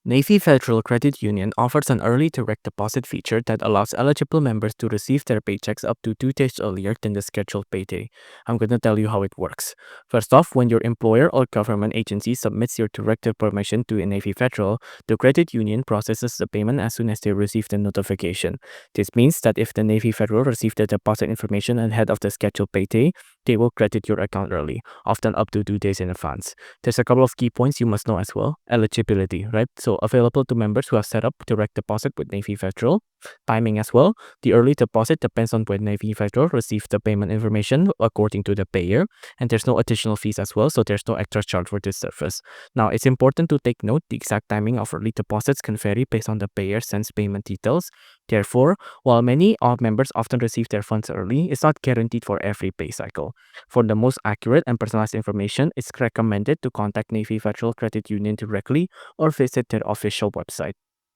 Navy Federal Credit Union offers an early direct deposit feature that allows eligible members to receive their paychecks up to 2 days earlier than the scheduled payday. I'm going to tell you how it works. First off, when your employer or government agency submits your direct information to Navy Federal, the credit union processes the payment as soon as they receive the notification. This means that if the Navy Federal received the deposit information ahead of the scheduled payday, they will credit your account early, often up to 2 days in advance. There's a couple of key points you must know as well. Eligibility, right? So available to members who have set up direct deposit with Navy Federal. Timing as well. The early deposit depends on when Navy Federal receives the payment information according to the payer, and there's no additional fees as well, so there's no extra charge for this service. Now, it's important to take note the exact timing of early deposits can vary based on the payer sends payment details. Therefore, while many members often receive their funds early, it's not guaranteed for every pay cycle. For the most accurate and personalized information, it's recommended to contact Navy Federal Credit Union directly or visit their official website.